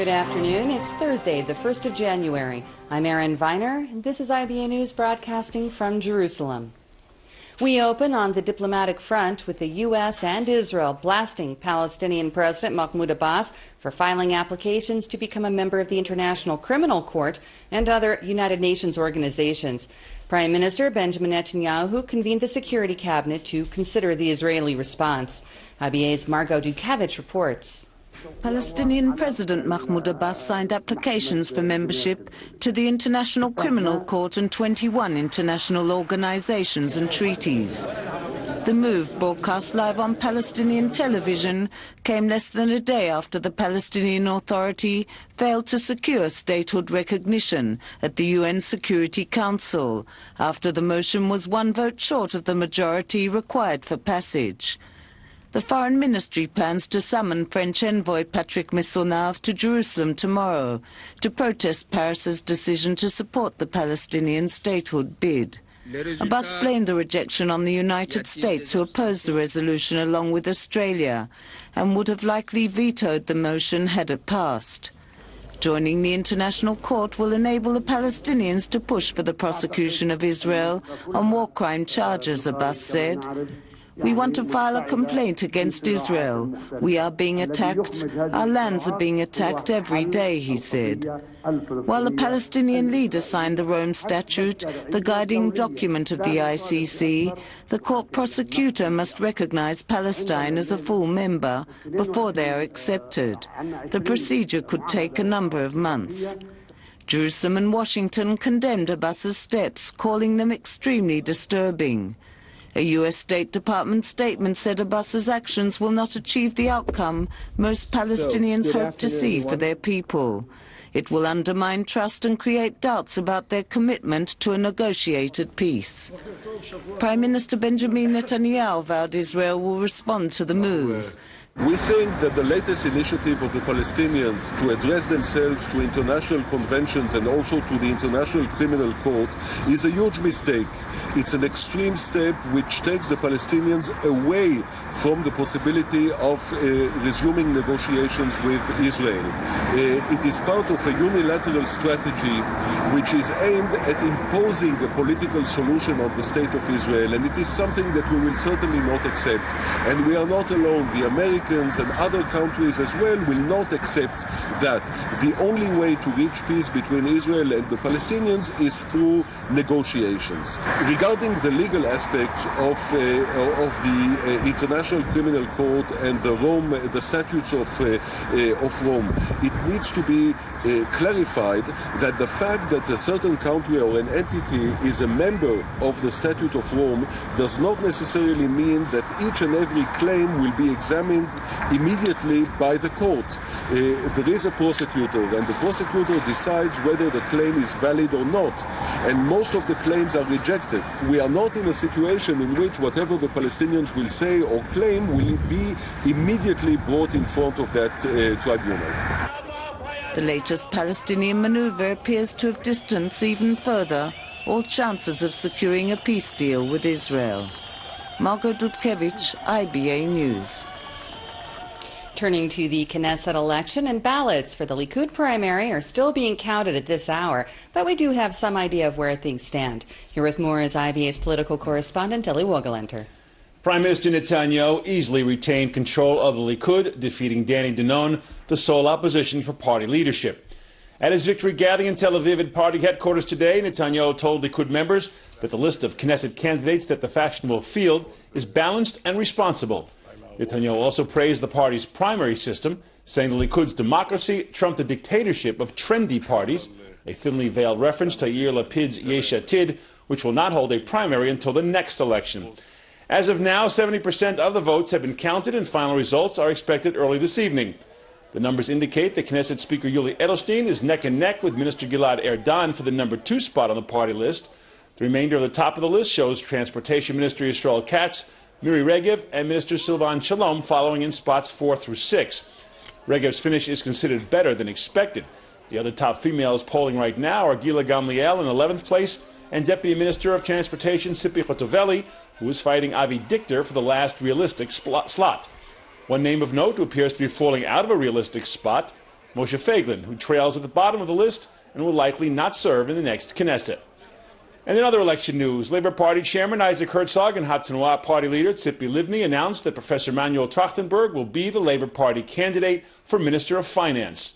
Good afternoon. It's Thursday, the 1st of January. I'm Erin Viner, and this is IBA News broadcasting from Jerusalem. We open on the diplomatic front with the U.S. and Israel blasting Palestinian President Mahmoud Abbas for filing applications to become a member of the International Criminal Court and other United Nations organizations. Prime Minister Benjamin Netanyahu convened the Security Cabinet to consider the Israeli response. IBA's Margot Dukevich reports. Palestinian President Mahmoud Abbas signed applications for membership to the International Criminal Court and 21 international organizations and treaties. The move, broadcast live on Palestinian television, came less than a day after the Palestinian Authority failed to secure statehood recognition at the UN Security Council, after the motion was one vote short of the majority required for passage. The Foreign Ministry plans to summon French envoy Patrick Messonnier to Jerusalem tomorrow to protest Paris's decision to support the Palestinian statehood bid. Abbas blamed the rejection on the United States, who opposed the resolution along with Australia, and would have likely vetoed the motion had it passed. Joining the International Court will enable the Palestinians to push for the prosecution of Israel on war crime charges, Abbas said. We want to file a complaint against Israel. We are being attacked. Our lands are being attacked every day, he said. While the Palestinian leader signed the Rome Statute, the guiding document of the ICC, the court prosecutor must recognize Palestine as a full member before they are accepted. The procedure could take a number of months. Jerusalem and Washington condemned Abbas's steps, calling them extremely disturbing. A U.S. State Department statement said Abbas's actions will not achieve the outcome most Palestinians hope to see for their people. It will undermine trust and create doubts about their commitment to a negotiated peace. Prime Minister Benjamin Netanyahu vowed Israel will respond to the move. We think that the latest initiative of the Palestinians to address themselves to international conventions and also to the International Criminal Court is a huge mistake. It's an extreme step which takes the Palestinians away from the possibility of resuming negotiations with Israel. It is part of a unilateral strategy which is aimed at imposing a political solution on the state of Israel, and it is something that we will certainly not accept. And we are not alone. The Americans and other countries as well will not accept that. The only way to reach peace between Israel and the Palestinians is through negotiations. Regarding the legal aspects of the International Criminal Court and the statutes of Rome, it needs to be clarified that the fact that a certain country or an entity is a member of the Statute of Rome does not necessarily mean that each and every claim will be examined immediately by the court. There is a prosecutor, and the prosecutor decides whether the claim is valid or not, and most of the claims are rejected. We are not in a situation in which whatever the Palestinians will say or claim will be immediately brought in front of that tribunal. The latest Palestinian maneuver appears to have distanced even further all chances of securing a peace deal with Israel. Margot Dukevich, IBA News. Turning to the Knesset election, and ballots for the Likud primary are still being counted at this hour, but we do have some idea of where things stand. Here with more is IBA's political correspondent, Eli Wogelenter. Prime Minister Netanyahu easily retained control of the Likud, defeating Danny Danon, the sole opposition for party leadership. At his victory gathering in Tel Aviv at party headquarters today, Netanyahu told Likud members that the list of Knesset candidates that the fashionable field is balanced and responsible. Netanyahu also praised the party's primary system, saying the Likud's democracy trumped the dictatorship of trendy parties, a thinly veiled reference to Yair Lapid's Yesh Atid, which will not hold a primary until the next election. As of now, 70% of the votes have been counted, and final results are expected early this evening. The numbers indicate that Knesset Speaker Yuli Edelstein is neck and neck with Minister Gilad Erdan for the number 2 spot on the party list. The remainder of the top of the list shows Transportation Minister Yisrael Katz, Miri Regev, and Minister Silvan Shalom following in spots 4 through 6. Regev's finish is considered better than expected. The other top females polling right now are Gila Gamliel in 11th place and Deputy Minister of Transportation Tzipi Chotovelli, who is fighting Avi Dichter for the last realistic slot. One name of note who appears to be falling out of a realistic spot Moshe Feiglin, who trails at the bottom of the list and will likely not serve in the next Knesset. And in other election news, Labour Party Chairman Isaac Herzog and Hatzanuah Party leader Tzipi Livni announced that Professor Manuel Trachtenberg will be the Labour Party candidate for Minister of Finance.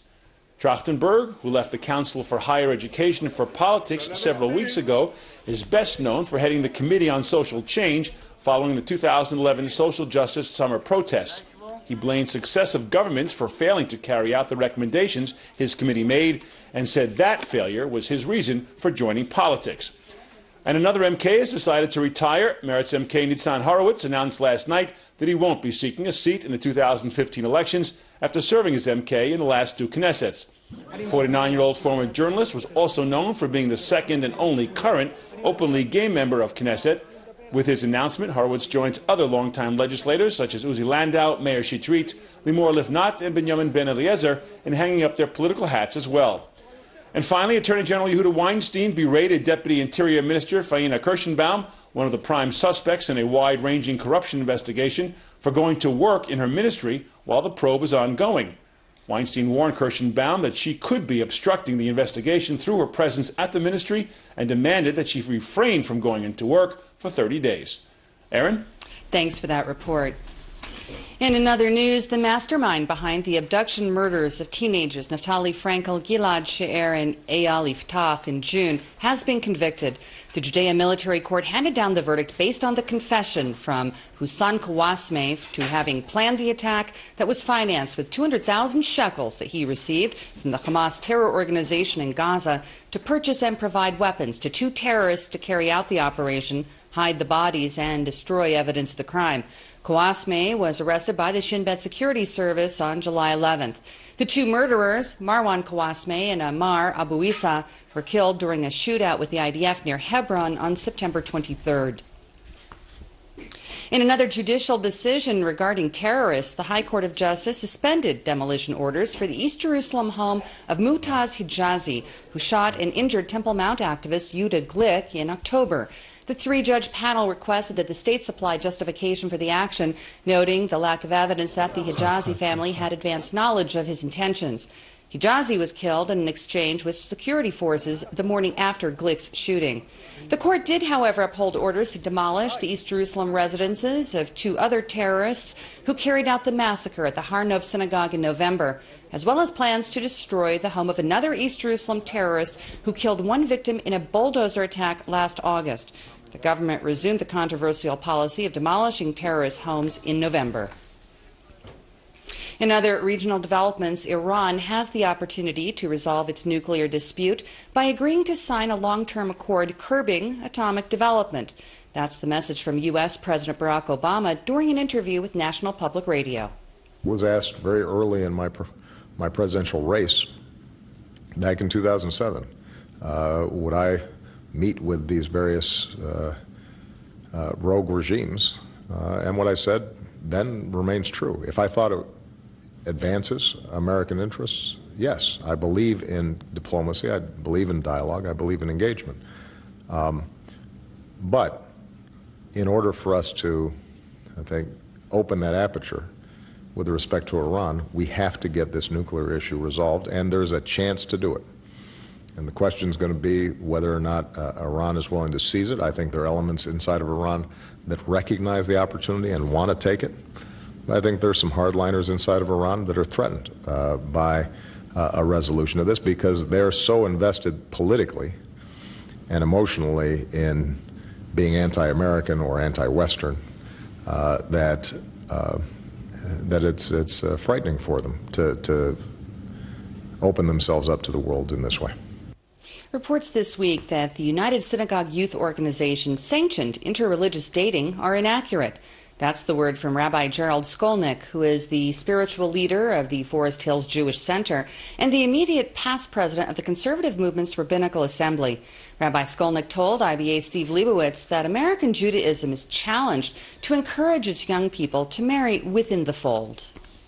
Trachtenberg, who left the Council for Higher Education for Politics several weeks ago, is best known for heading the Committee on Social Change following the 2011 social justice summer protests. He blamed successive governments for failing to carry out the recommendations his committee made and said that failure was his reason for joining politics. And another MK has decided to retire. Meretz MK Nitzan Horowitz announced last night that he won't be seeking a seat in the 2015 elections after serving as MK in the last two Knessets. The 49-year-old former journalist was also known for being the second and only current openly gay member of Knesset. With his announcement, Horowitz joins other longtime legislators such as Uzi Landau, Meir Shitrit, Limor Livnat, and Benjamin Ben Eliezer in hanging up their political hats as well. And finally, Attorney General Yehuda Weinstein berated Deputy Interior Minister Faina Kirschenbaum, one of the prime suspects in a wide-ranging corruption investigation, for going to work in her ministry while the probe is ongoing. Weinstein warned Kirschenbaum that she could be obstructing the investigation through her presence at the ministry and demanded that she refrain from going into work for 30 days. Aaron? Thanks for that report. In another news, the mastermind behind the abduction murders of teenagers Naftali Frankel, Gilad She'er, and Eyal Iftach in June has been convicted. The Judea Military Court handed down the verdict based on the confession from Hussan Kawasme to having planned the attack that was financed with 200,000 shekels that he received from the Hamas terror organization in Gaza to purchase and provide weapons to two terrorists to carry out the operation, hide the bodies, and destroy evidence of the crime. Kawasme was arrested by the Shin Bet Security Service on July 11th. The two murderers, Marwan Kawasme and Ammar Abu Issa, were killed during a shootout with the IDF near Hebron on September 23rd. In another judicial decision regarding terrorists, the High Court of Justice suspended demolition orders for the East Jerusalem home of Mutaz Hijazi, who shot and injured Temple Mount activist Yehuda Glick in October. The three-judge panel requested that the state supply justification for the action, noting the lack of evidence that the Hijazi family had advanced knowledge of his intentions. Hijazi was killed in an exchange with security forces the morning after Glick's shooting. The court did, however, uphold orders to demolish the East Jerusalem residences of two other terrorists who carried out the massacre at the Har Nov synagogue in November, as well as plans to destroy the home of another East Jerusalem terrorist who killed one victim in a bulldozer attack last August. The government resumed the controversial policy of demolishing terrorist homes in November. In other regional developments, Iran has the opportunity to resolve its nuclear dispute by agreeing to sign a long-term accord curbing atomic development. That's the message from U.S. President Barack Obama during an interview with National Public Radio. I was asked very early in my presidential race back in 2007, would I meet with these various rogue regimes, and what I said then remains true. If I thought it advances American interests, yes. I believe in diplomacy, I believe in dialogue, I believe in engagement. But in order for us to, I think, open that aperture with respect to Iran, we have to get this nuclear issue resolved, and there's a chance to do it. And the question is going to be whether or not Iran is willing to seize it. I think there are elements inside of Iran that recognize the opportunity and want to take it. I think there's some hardliners inside of Iran that are threatened by a resolution of this because they're so invested politically and emotionally in being anti-American or anti-Western that it's frightening for them to open themselves up to the world in this way. Reports this week that the United Synagogue Youth Organization sanctioned interreligious dating are inaccurate. That's the word from Rabbi Gerald Skolnick, who is the spiritual leader of the Forest Hills Jewish Center and the immediate past president of the conservative movement's Rabbinical Assembly. Rabbi Skolnick told IBA Steve Leibowitz that American Judaism is challenged to encourage its young people to marry within the fold.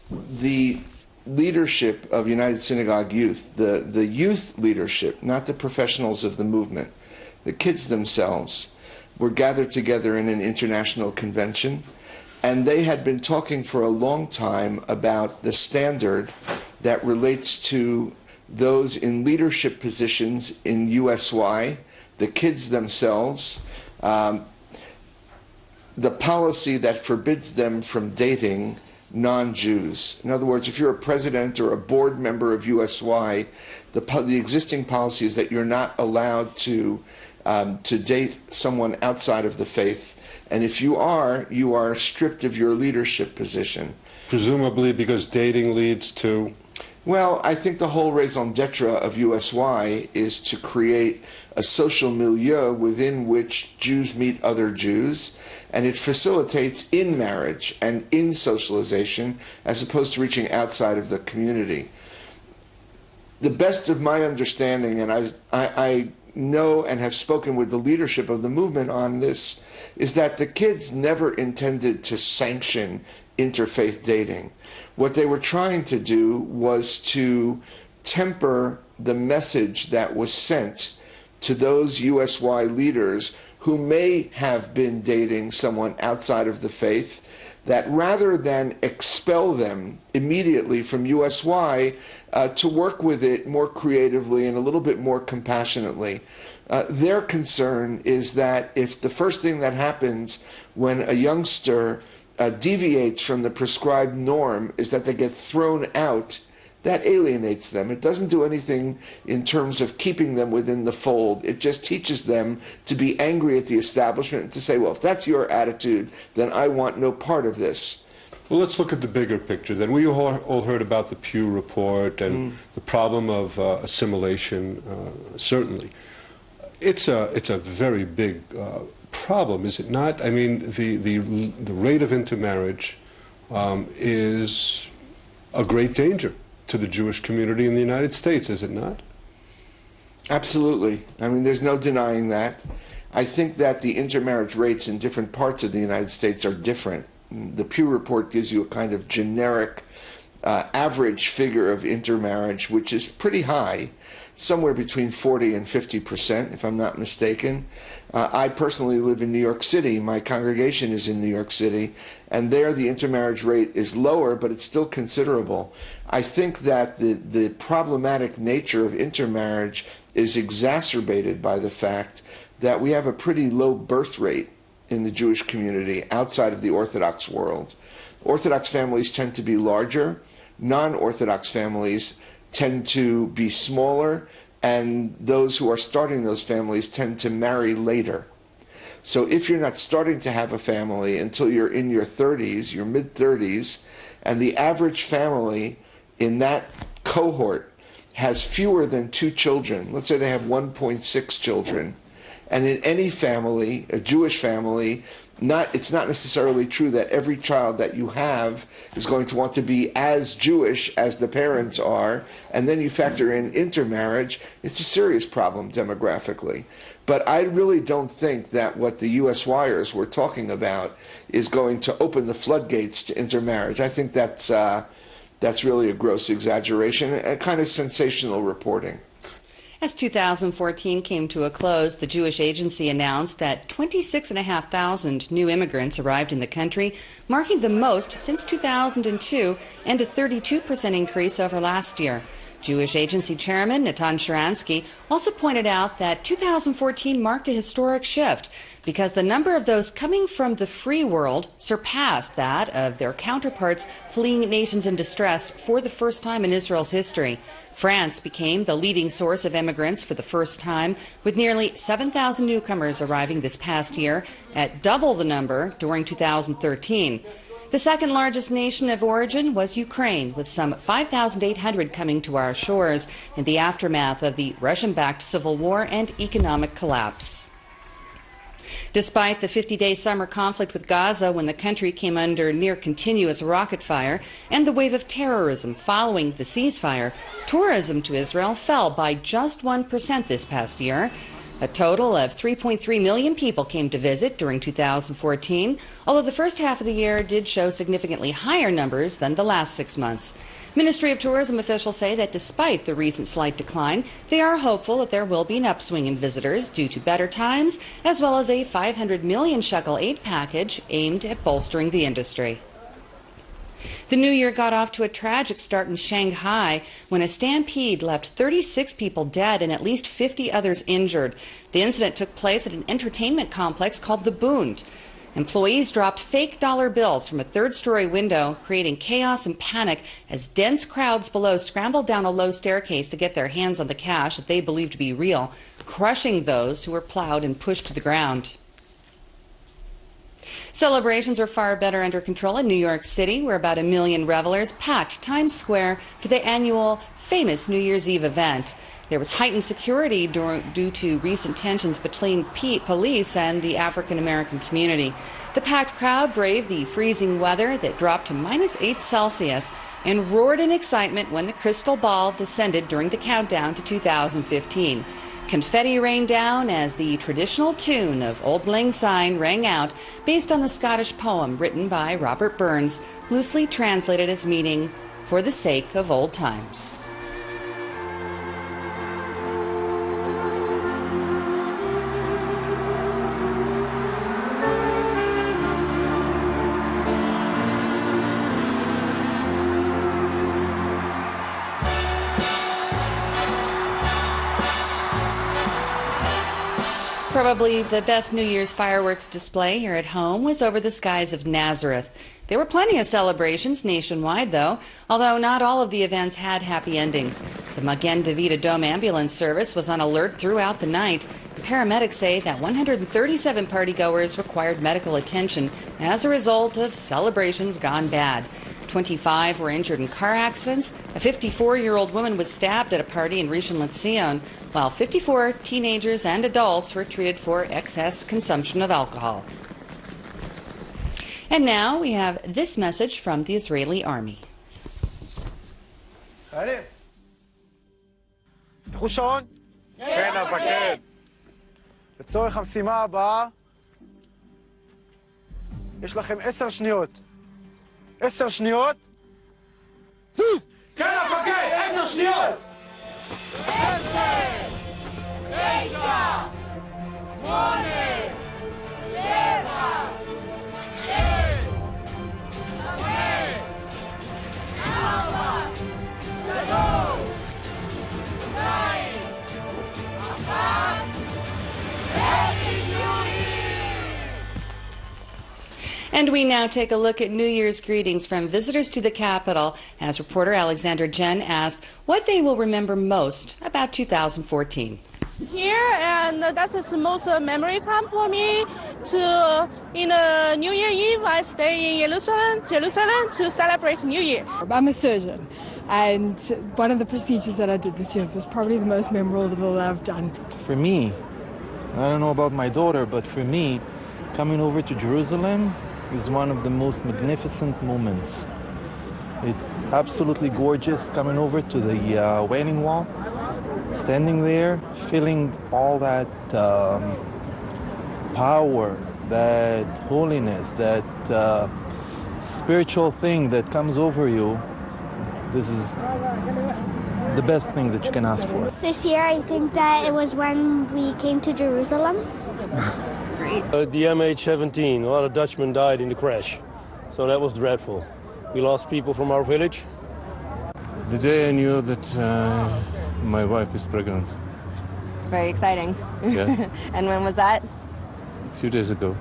The leadership of United Synagogue Youth, the youth leadership, not the professionals of the movement, the kids themselves, were gathered together in an international convention, and they had been talking for a long time about the standard that relates to those in leadership positions in USY, the kids themselves, the policy that forbids them from dating non-Jews. In other words, if you're a president or a board member of USY, the existing policy is that you're not allowed to date someone outside of the faith, and if you are stripped of your leadership position. Presumably because dating leads to? Well, I think the whole raison d'etre of USY is to create a social milieu within which Jews meet other Jews, and it facilitates in marriage and in socialization as opposed to reaching outside of the community. The best of my understanding, and I know and have spoken with the leadership of the movement on this, is that the kids never intended to sanction interfaith dating. What they were trying to do was to temper the message that was sent to those USY leaders who may have been dating someone outside of the faith, that rather than expel them immediately from USY, to work with it more creatively and a little bit more compassionately. Their concern is that if the first thing that happens when a youngster deviates from the prescribed norm is that they get thrown out, that alienates them. It doesn't do anything in terms of keeping them within the fold. It just teaches them to be angry at the establishment and to say, well, if that's your attitude, then I want no part of this. Well, let's look at the bigger picture then. We all heard about the Pew Report and the problem of assimilation, certainly. It's a very big problem, is it not? I mean, the rate of intermarriage is a great danger to the Jewish community in the United States, is it not? Absolutely. I mean, there's no denying that. I think that the intermarriage rates in different parts of the United States are different. The Pew Report gives you a kind of generic average figure of intermarriage, which is pretty high, somewhere between 40 and 50%, if I'm not mistaken. I personally live in New York City. My congregation is in New York City, and there the intermarriage rate is lower, but it's still considerable. I think that the problematic nature of intermarriage is exacerbated by the fact that we have a pretty low birth rate in the Jewish community outside of the Orthodox world. Orthodox families tend to be larger. Non-Orthodox families tend to be smaller, and those who are starting those families tend to marry later. So if you're not starting to have a family until you're in your 30s, your mid-30s, and the average family in that cohort has fewer than 2 children, let's say they have 1.6 children, and in any family, a Jewish family, it's not necessarily true that every child that you have is going to want to be as Jewish as the parents are, and then you factor in intermarriage, it's a serious problem demographically. But I really don't think that what the USYers were talking about is going to open the floodgates to intermarriage. I think that's really a gross exaggeration, a kind of sensational reporting. As 2014 came to a close, the Jewish Agency announced that 26,500 new immigrants arrived in the country, marking the most since 2002 and a 32% increase over last year. Jewish Agency Chairman Natan Sharansky also pointed out that 2014 marked a historic shift because the number of those coming from the free world surpassed that of their counterparts fleeing nations in distress for the first time in Israel's history. France became the leading source of immigrants for the first time, with nearly 7,000 newcomers arriving this past year, at double the number during 2013. The second largest nation of origin was Ukraine, with some 5,800 coming to our shores in the aftermath of the Russian-backed civil war and economic collapse. Despite the 50-day summer conflict with Gaza, when the country came under near-continuous rocket fire, and the wave of terrorism following the ceasefire, tourism to Israel fell by just 1% this past year. A total of 3.3 million people came to visit during 2014, although the first half of the year did show significantly higher numbers than the last 6 months. Ministry of Tourism officials say that despite the recent slight decline, they are hopeful that there will be an upswing in visitors due to better times, as well as a 500 million shekel aid package aimed at bolstering the industry. The new year got off to a tragic start in Shanghai when a stampede left 36 people dead and at least 50 others injured. The incident took place at an entertainment complex called the Bund. Employees dropped fake dollar bills from a third-story window, creating chaos and panic as dense crowds below scrambled down a low staircase to get their hands on the cash that they believed to be real, crushing those who were plowed and pushed to the ground. Celebrations are far better under control in New York City, where about 1 million revelers packed Times Square for the annual famous New Year's Eve event. There was heightened security due to recent tensions between police and the African-American community. The packed crowd braved the freezing weather that dropped to -8 Celsius and roared in excitement when the crystal ball descended during the countdown to 2015. Confetti rained down as the traditional tune of Auld Lang Syne rang out, based on the Scottish poem written by Robert Burns, loosely translated as meaning, "For the sake of old times." Probably the best New Year's fireworks display here at home was over the skies of Nazareth. There were plenty of celebrations nationwide, though, although not all of the events had happy endings. The Magen David Adom ambulance service was on alert throughout the night. Paramedics say that 137 partygoers required medical attention as a result of celebrations gone bad. 25 were injured in car accidents. A 54-year-old woman was stabbed at a party in Rishon LeZion, while 54 teenagers and adults were treated for excess consumption of alcohol. And now we have this message from the Israeli army. לצורך המשימה הבאה, יש לכם 10 שניות. 10 שניות. זוז! כן, המפקד! 10 שניות! 10, 9, 8, 7, 6, 5, 4, 3, 2, 1. And we now take a look at New Year's greetings from visitors to the Capitol as reporter Alexander Jen asked what they will remember most about 2014. Here, and that's the most memory time for me. In the New Year Eve, I stay in Jerusalem to celebrate New Year. I'm a surgeon, and one of the procedures that I did this year was probably the most memorable that I've done. For me, I don't know about my daughter, but for me, coming over to Jerusalem is one of the most magnificent moments. It's absolutely gorgeous coming over to the Wailing Wall, standing there, feeling all that power, that holiness, that spiritual thing that comes over you. This is the best thing that you can ask for. This year, I think that it was when we came to Jerusalem. The MH17, a lot of Dutchmen died in the crash, so that was dreadful. We lost people from our village. The day I knew that my wife is pregnant. It's very exciting. Yeah. And when was that? A few days ago.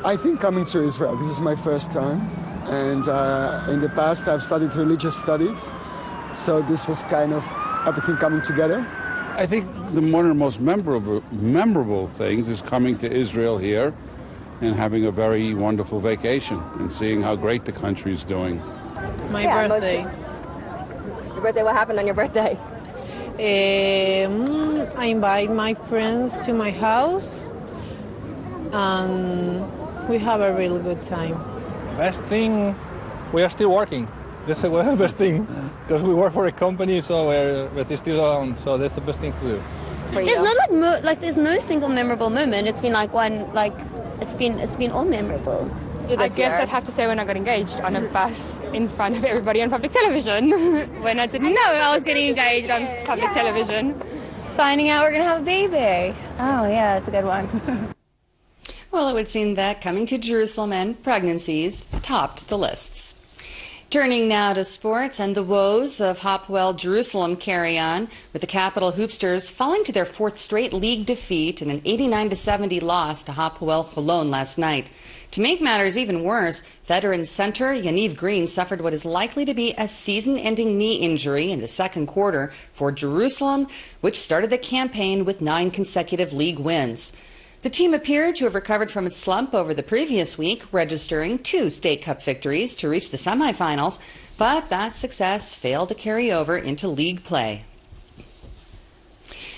I think coming to Israel, this is my first time, and in the past I've studied religious studies, so this was kind of everything coming together. I think one of the most memorable things is coming to Israel here and having a very wonderful vacation and seeing how great the country is doing. My birthday. Your birthday, what happened on your birthday? I invite my friends to my house, and we have a really good time. Best thing, we are still working. That's the best thing, because we work for a company, so we're still on. So that's the best thing to do. There's no there's no single memorable moment. It's been it's been all memorable. I guess I'd have to say when I got engaged on a bus in front of everybody on public television. When I didn't know I was getting engaged on public television. Finding out we're gonna have a baby. Oh yeah, that's a good one. Well, it would seem that coming to Jerusalem and pregnancies topped the lists. Turning now to sports, and the woes of Hapoel Jerusalem carry on, with the Capital Hoopsters falling to their fourth straight league defeat in an 89-70 loss to Hapoel Holon last night. To make matters even worse, veteran center Yaniv Green suffered what is likely to be a season-ending knee injury in the second quarter for Jerusalem, which started the campaign with 9 consecutive league wins. The team appeared to have recovered from its slump over the previous week, registering 2 State Cup victories to reach the semifinals, but that success failed to carry over into league play.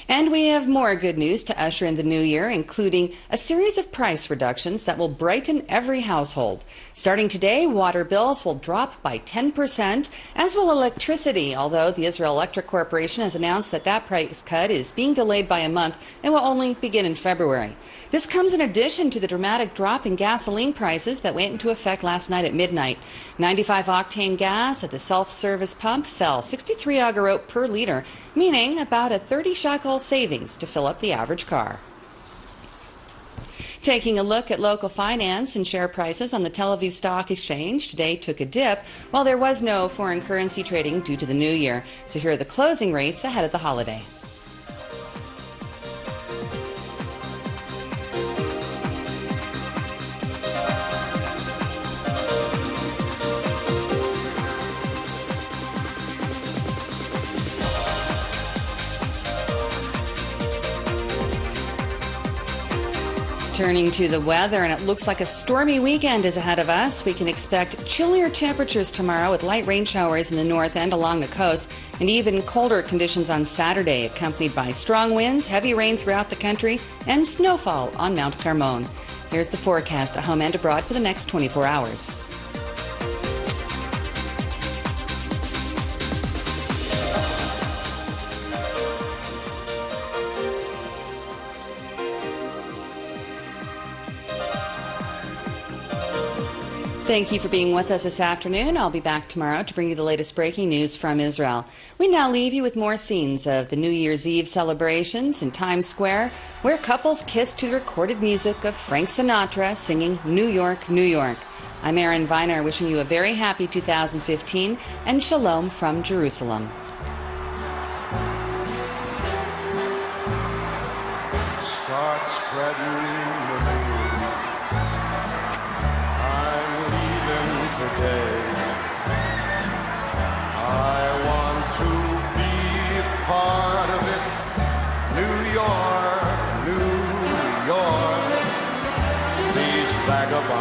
And we have more good news to usher in the new year, including a series of price reductions that will brighten every household. Starting today, water bills will drop by 10%, as will electricity, although the Israel Electric Corporation has announced that that price cut is being delayed by a month and will only begin in February. This comes in addition to the dramatic drop in gasoline prices that went into effect last night at midnight. 95-octane gas at the self-service pump fell 63 agarot per liter, meaning about a 30 shekel savings to fill up the average car. Taking a look at local finance and share prices on the Tel Aviv Stock Exchange today took a dip, while there was no foreign currency trading due to the new year. So here are the closing rates ahead of the holiday. Turning to the weather, and it looks like a stormy weekend is ahead of us. We can expect chillier temperatures tomorrow with light rain showers in the north and along the coast, and even colder conditions on Saturday, accompanied by strong winds, heavy rain throughout the country, and snowfall on Mount Hermon. Here's the forecast at home and abroad for the next 24 hours. Thank you for being with us this afternoon. I'll be back tomorrow to bring you the latest breaking news from Israel. We now leave you with more scenes of the New Year's Eve celebrations in Times Square, where couples kissed to the recorded music of Frank Sinatra singing New York, New York. I'm Erin Viner, wishing you a very happy 2015 and shalom from Jerusalem. Start spreading today. I want to be part of it. New York, New York. These vagabonds